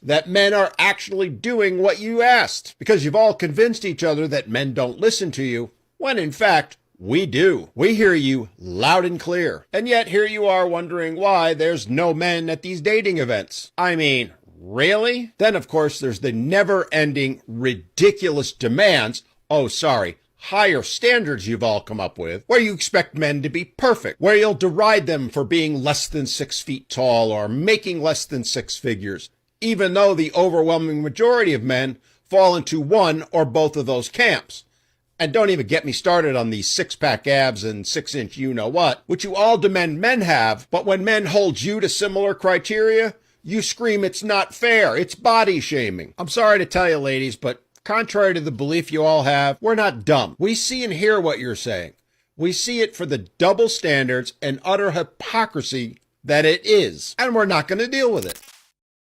that men are actually doing what you asked, because you've all convinced each other that men don't listen to you, when in fact, we do. We hear you loud and clear. And yet here you are wondering why there's no men at these dating events. I mean, really? Then of course there's the never-ending ridiculous demands, higher standards you've all come up with, where you expect men to be perfect, where you'll deride them for being less than 6 feet tall or making less than 6 figures, even though the overwhelming majority of men fall into one or both of those camps. And don't even get me started on these 6-pack abs and 6-inch you-know-what, which you all demand men have, but when men hold you to similar criteria, you scream it's not fair, it's body shaming. I'm sorry to tell you, ladies, but contrary to the belief you all have, we're not dumb. We see and hear what you're saying. We see it for the double standards and utter hypocrisy that it is, and we're not going to deal with it.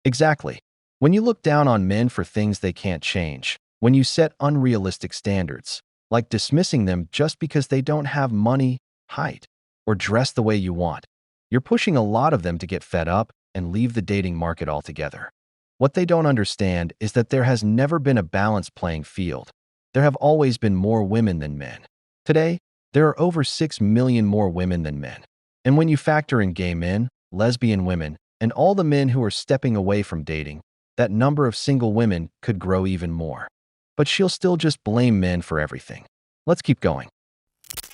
Exactly. When you look down on men for things they can't change, when you set unrealistic standards, like dismissing them just because they don't have money, height, or dress the way you want, you're pushing a lot of them to get fed up and leave the dating market altogether. What they don't understand is that there has never been a balanced playing field. There have always been more women than men. Today, there are over 6 million more women than men. And when you factor in gay men, lesbian women, and all the men who are stepping away from dating, that number of single women could grow even more. But she'll still just blame men for everything. Let's keep going.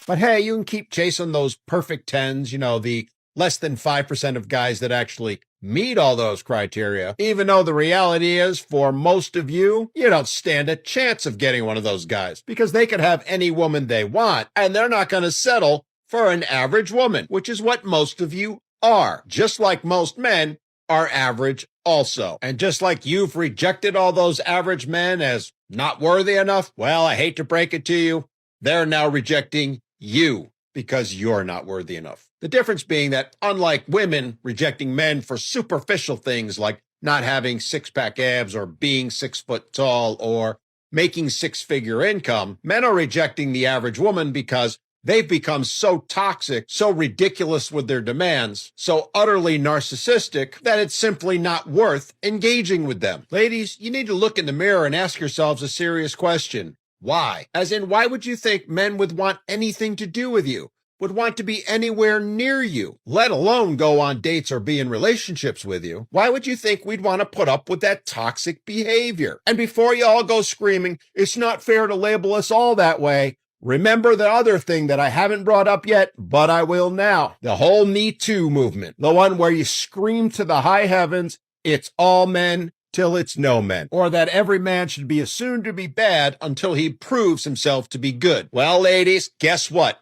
But hey, you can keep chasing those perfect 10s, the less than 5% of guys that actually meet all those criteria, even though the reality is, for most of you, you don't stand a chance of getting one of those guys, because they could have any woman they want, and they're not going to settle for an average woman, which is what most of you are. Just like most men are average also. And just like you've rejected all those average men as not worthy enough, well, I hate to break it to you, they're now rejecting you because you're not worthy enough. The difference being that, unlike women rejecting men for superficial things like not having 6-pack abs or being 6 foot tall or making 6-figure income, men are rejecting the average woman because they've become so toxic, so ridiculous with their demands, so utterly narcissistic that it's simply not worth engaging with them. Ladies, you need to look in the mirror and ask yourselves a serious question. Why? As in, why would you think men would want anything to do with you? Would want to be anywhere near you, let alone go on dates or be in relationships with you? Why would you think we'd want to put up with that toxic behavior? And before you all go screaming, it's not fair to label us all that way, remember the other thing that I haven't brought up yet, but I will now. The whole Me Too movement. The one where you scream to the high heavens, it's all men till it's no men. Or that every man should be assumed to be bad until he proves himself to be good. Well, ladies, guess what?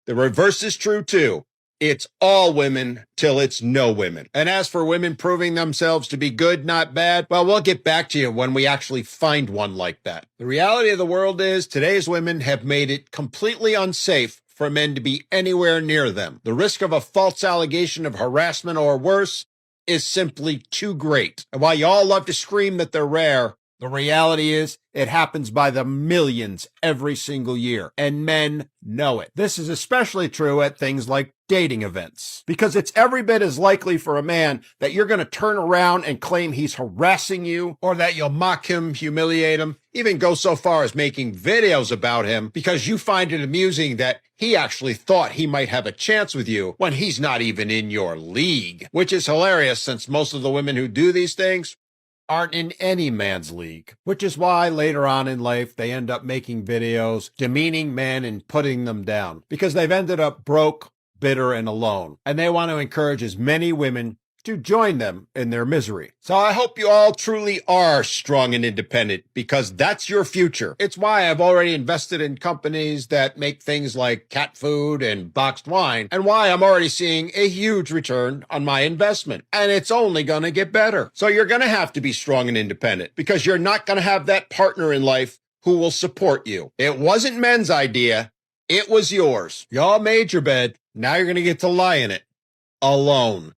The reverse is true too. It's all women till it's no women. And as for women proving themselves to be good, not bad, well, we'll get back to you when we actually find one like that. The reality of the world is today's women have made it completely unsafe for men to be anywhere near them. The risk of a false allegation of harassment or worse is simply too great. And while you all love to scream that they're rare, the reality is it happens by the millions every single year, and men know it. This is especially true at things like dating events, because it's every bit as likely for a man that you're going to turn around and claim he's harassing you, or that you'll mock him, humiliate him, even go so far as making videos about him because you find it amusing that he actually thought he might have a chance with you when he's not even in your league, which is hilarious since most of the women who do these things aren't in any man's league, which is why later on in life they end up making videos demeaning men and putting them down because they've ended up broke, bitter, and alone. And they want to encourage as many women to join them in their misery. So I hope you all truly are strong and independent because that's your future. It's why I've already invested in companies that make things like cat food and boxed wine, and why I'm already seeing a huge return on my investment. And it's only going to get better. So you're going to have to be strong and independent because you're not going to have that partner in life who will support you. It wasn't men's idea. It was yours. Y'all made your bed. Now you're going to get to lie in it alone.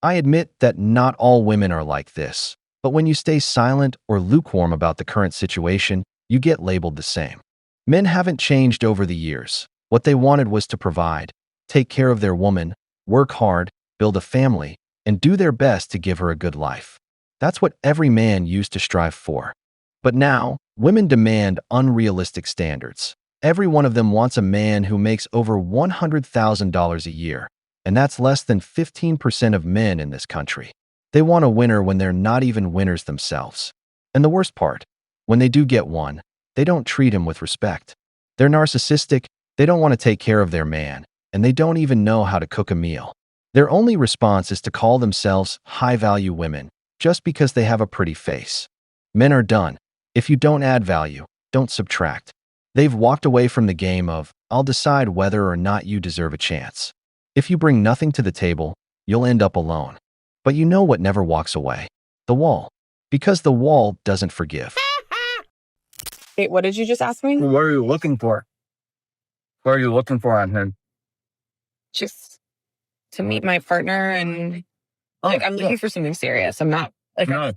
I admit that not all women are like this, but when you stay silent or lukewarm about the current situation, you get labeled the same. Men haven't changed over the years. What they wanted was to provide, take care of their woman, work hard, build a family, and do their best to give her a good life. That's what every man used to strive for. But now, women demand unrealistic standards. Every one of them wants a man who makes over $100,000 a year. And that's less than 15% of men in this country. They want a winner when they're not even winners themselves. And the worst part, when they do get one, they don't treat him with respect. They're narcissistic, they don't want to take care of their man, and they don't even know how to cook a meal. Their only response is to call themselves high-value women, just because they have a pretty face. Men are done. If you don't add value, don't subtract. They've walked away from the game of, I'll decide whether or not you deserve a chance. If you bring nothing to the table, you'll end up alone. But you know what never walks away? The wall. Because the wall doesn't forgive. Wait, what did you just ask me? What are you looking for? What are you looking for on him? Just to meet my partner and I'm looking for something serious. I'm not I've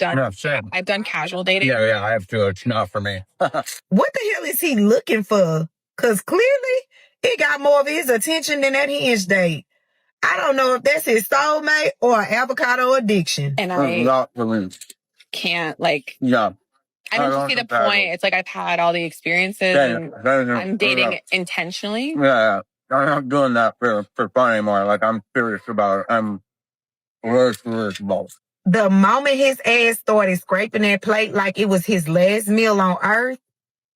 done casual dating. Yeah, I have to. It's not for me. What the hell is he looking for? Because clearly he got more of his attention than that Hinge date. I don't know if that's his soulmate or an avocado addiction. And I not for me. Can't Yeah. I don't see the point. It's like I've had all the experiences and I'm dating intentionally. Yeah, I'm not doing that for fun anymore. Like, I'm serious about it. I'm really serious about it. The moment his ass started scraping that plate like it was his last meal on earth,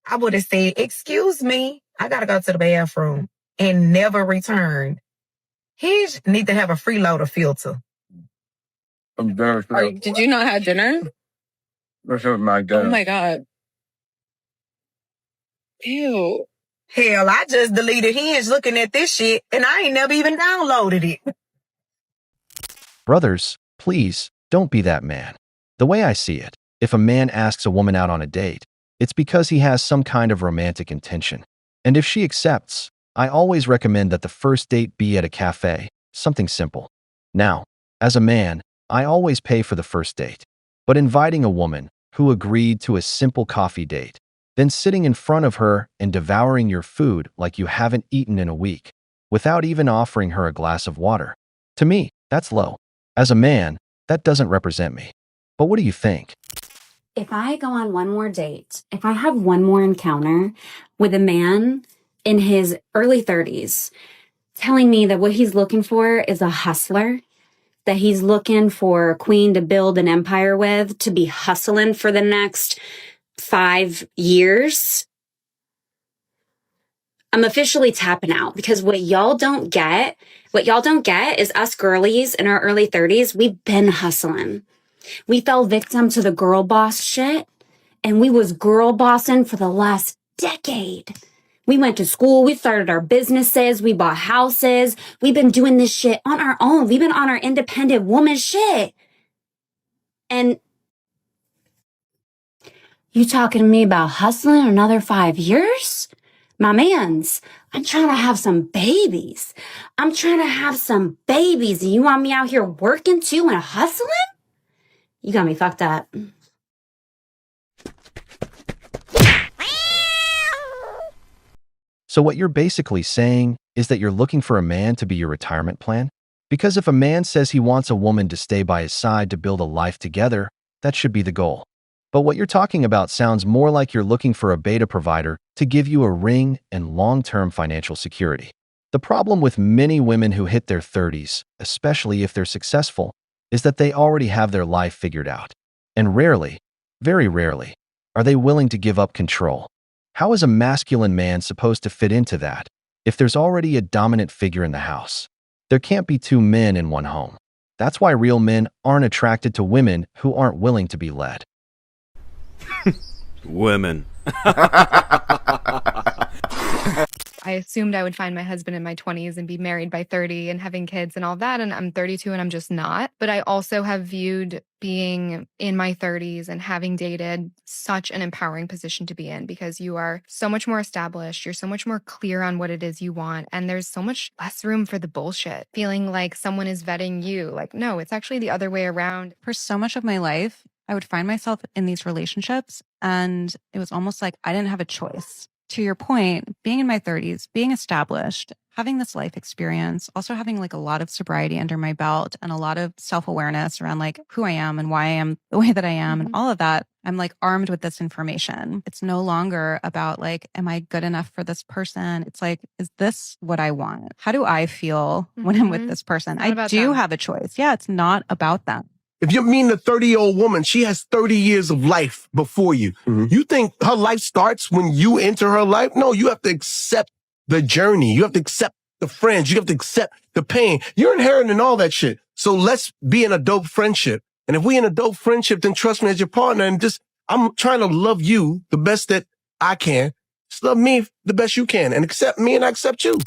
I would have said, excuse me, I gotta go to the bathroom, and never returned. He need to have a freeloader filter. Did you not have dinner? This is my dinner. Oh my God. Ew. Hell, I just deleted Hinge looking at this shit, and I ain't never even downloaded it. Brothers, please, don't be that man. The way I see it, if a man asks a woman out on a date, it's because he has some kind of romantic intention. And if she accepts, I always recommend that the first date be at a cafe, something simple. Now, as a man, I always pay for the first date. But inviting a woman who agreed to a simple coffee date, then sitting in front of her and devouring your food like you haven't eaten in a week, without even offering her a glass of water, to me, that's low. As a man, that doesn't represent me. But what do you think? if I go on one more date, if I have one more encounter with a man in his early 30s telling me that what he's looking for is a hustler, that he's looking for a queen to build an empire with, to be hustling for the next 5 years, I'm officially tapping out, because what y'all don't get is us girlies in our early 30s, we've been hustling. We fell victim to the girl boss shit, and we was girl bossing for the last decade. We went to school, we started our businesses, we bought houses. We've been doing this shit on our own. We've been on our independent woman shit. And you talking to me about hustling another 5 years? My mans, I'm trying to have some babies. And you want me out here working too and hustling? You got me fucked up. So what you're basically saying is that you're looking for a man to be your retirement plan? Because if a man says he wants a woman to stay by his side to build a life together, that should be the goal. But what you're talking about sounds more like you're looking for a beta provider to give you a ring and long-term financial security. The problem with many women who hit their 30s, especially if they're successful, is that they already have their life figured out. And rarely, very rarely, are they willing to give up control. How is a masculine man supposed to fit into that if there's already a dominant figure in the house? There can't be two men in one home. That's why real men aren't attracted to women who aren't willing to be led. Women. I assumed I would find my husband in my 20s and be married by 30 and having kids and all that. And I'm 32 and I'm just not. But I also have viewed being in my 30s and having dated such an empowering position to be in, because you are so much more established. You're so much more clear on what it is you want. And there's so much less room for the bullshit. Feeling like someone is vetting you. Like, no, it's actually the other way around. For so much of my life, I would find myself in these relationships and it was almost like I didn't have a choice. To your point, being in my 30s, being established, having this life experience, also having like a lot of sobriety under my belt and a lot of self-awareness around like who I am and why I am the way that I am and all of that, I'm like armed with this information. It's no longer about like, am I good enough for this person? It's like, is this what I want? How do I feel when I'm with this person? I do have a choice. Yeah, it's not about them. If you mean a 30-year-old woman, she has 30 years of life before you. You think her life starts when you enter her life? No, you have to accept the journey. You have to accept the friends. You have to accept the pain. You're inheriting all that shit. So let's be in a dope friendship. And if we in a dope friendship, then trust me as your partner and just, I'm trying to love you the best that I can. Just love me the best you can and accept me and I accept you.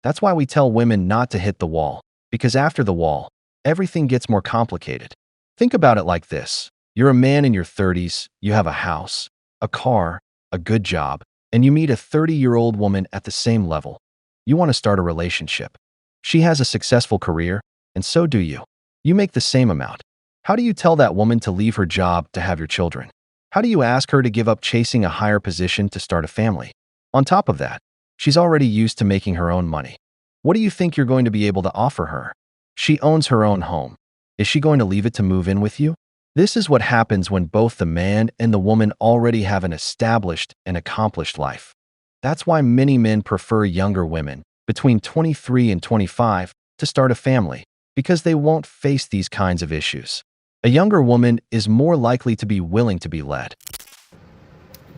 That's why we tell women not to hit the wall, because after the wall, everything gets more complicated. Think about it like this. You're a man in your 30s, you have a house, a car, a good job, and you meet a 30-year-old woman at the same level. You want to start a relationship. She has a successful career, and so do you. You make the same amount. How do you tell that woman to leave her job to have your children? How do you ask her to give up chasing a higher position to start a family? On top of that, she's already used to making her own money. What do you think you're going to be able to offer her? She owns her own home. Is she going to leave it to move in with you? This is what happens when both the man and the woman already have an established and accomplished life. That's why many men prefer younger women, between 23 and 25, to start a family, because they won't face these kinds of issues. A younger woman is more likely to be willing to be led.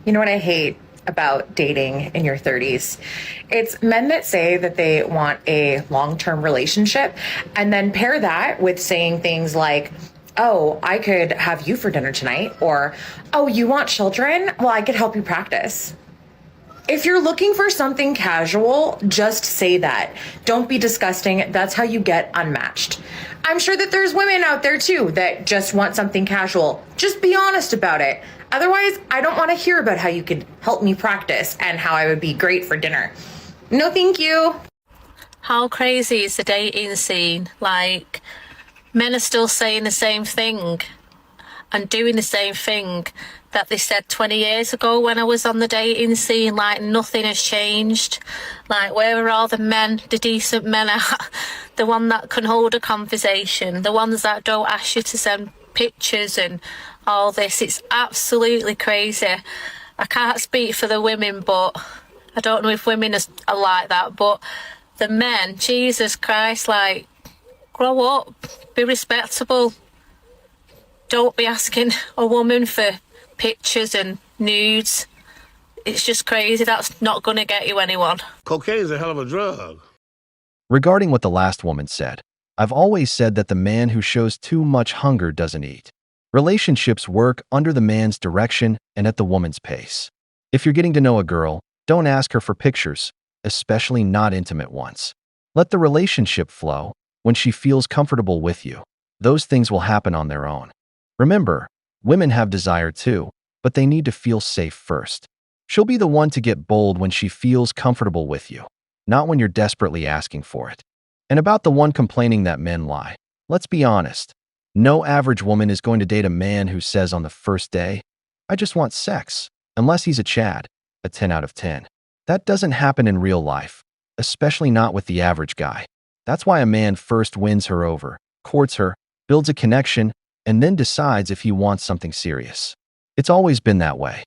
You know what I hate about dating in your 30s? It's men that say that they want a long-term relationship and then pair that with saying things like, oh, I could have you for dinner tonight, or, oh, you want children? Well, I could help you practice. If you're looking for something casual, just say that. Don't be disgusting. That's how you get unmatched. I'm sure that there's women out there too that just want something casual. Just be honest about it. Otherwise, I don't want to hear about how you could help me practice and how I would be great for dinner. No, thank you. How crazy is the dating scene? Like, men are still saying the same thing and doing the same thing that they said 20 years ago when I was on the dating scene. Like, nothing has changed. Like, where are all the men, the decent men at? The one that can hold a conversation, the ones that don't ask you to send pictures and all this. It's absolutely crazy. I can't speak for the women, but I don't know if women are like that, but the men, Jesus Christ, like, grow up, be respectable. Don't be asking a woman for pictures and nudes. It's just crazy. That's not going to get you anyone. Cocaine is a hell of a drug. Regarding what the last woman said, I've always said that the man who shows too much hunger doesn't eat. Relationships work under the man's direction and at the woman's pace. If you're getting to know a girl, don't ask her for pictures, especially not intimate ones. Let the relationship flow. When she feels comfortable with you, those things will happen on their own. Remember, women have desire too, but they need to feel safe first. She'll be the one to get bold when she feels comfortable with you, not when you're desperately asking for it. And about the one complaining that men lie, let's be honest. No average woman is going to date a man who says on the first day, "I just want sex," unless he's a Chad, a 10 out of 10. That doesn't happen in real life, especially not with the average guy. That's why a man first wins her over, courts her, builds a connection, and then decides if he wants something serious. It's always been that way.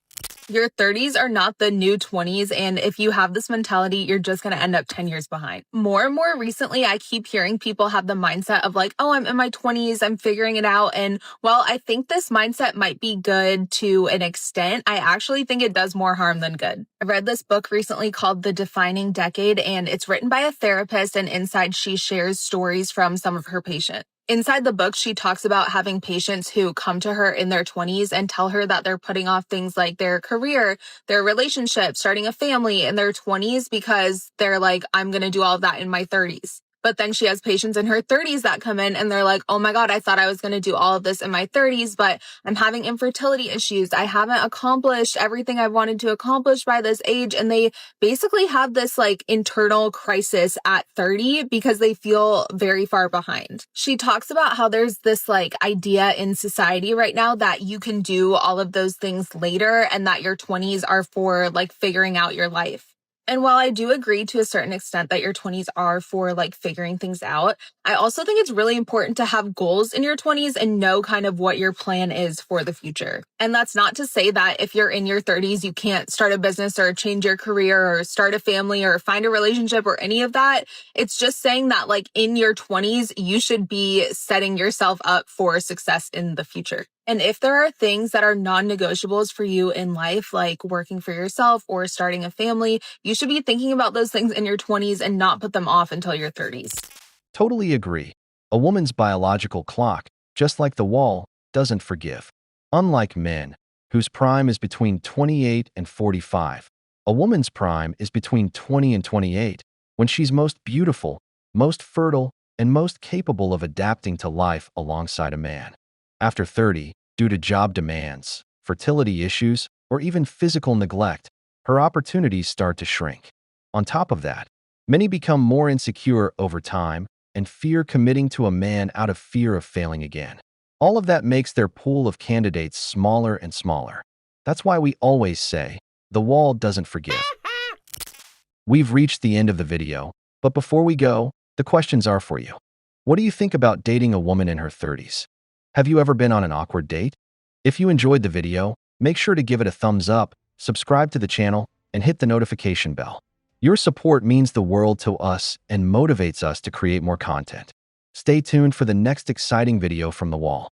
Your 30s are not the new 20s, and if you have this mentality, you're just going to end up 10 years behind. More and more recently, I keep hearing people have the mindset of like, oh, I'm in my 20s, I'm figuring it out. And while I think this mindset might be good to an extent, I actually think it does more harm than good. I read this book recently called The Defining Decade, and it's written by a therapist, and inside she shares stories from some of her patients. Inside the book, she talks about having patients who come to her in their 20s and tell her that they're putting off things like their career, their relationship, starting a family in their 20s because they're like, I'm going to do all of that in my 30s. But then she has patients in her 30s that come in and they're like, oh my God, I thought I was going to do all of this in my 30s, but I'm having infertility issues. I haven't accomplished everything I wanted to accomplish by this age. And they basically have this like internal crisis at 30 because they feel very far behind. She talks about how there's this like idea in society right now that you can do all of those things later and that your 20s are for like figuring out your life. And while I do agree to a certain extent that your 20s are for like figuring things out, I also think it's really important to have goals in your 20s and know kind of what your plan is for the future. And that's not to say that if you're in your 30s, you can't start a business or change your career or start a family or find a relationship or any of that. It's just saying that like in your 20s, you should be setting yourself up for success in the future. And if there are things that are non-negotiables for you in life, like working for yourself or starting a family, you should be thinking about those things in your 20s and not put them off until your 30s. Totally agree. A woman's biological clock, just like the wall, doesn't forgive. Unlike men, whose prime is between 28 and 45, a woman's prime is between 20 and 28, when she's most beautiful, most fertile, and most capable of adapting to life alongside a man. After 30, due to job demands, fertility issues, or even physical neglect, her opportunities start to shrink. On top of that, many become more insecure over time and fear committing to a man out of fear of failing again. All of that makes their pool of candidates smaller and smaller. That's why we always say, the wall doesn't forgive. We've reached the end of the video, but before we go, the questions are for you. What do you think about dating a woman in her 30s? Have you ever been on an awkward date? If you enjoyed the video, make sure to give it a thumbs up, subscribe to the channel, and hit the notification bell. Your support means the world to us and motivates us to create more content. Stay tuned for the next exciting video from the wall.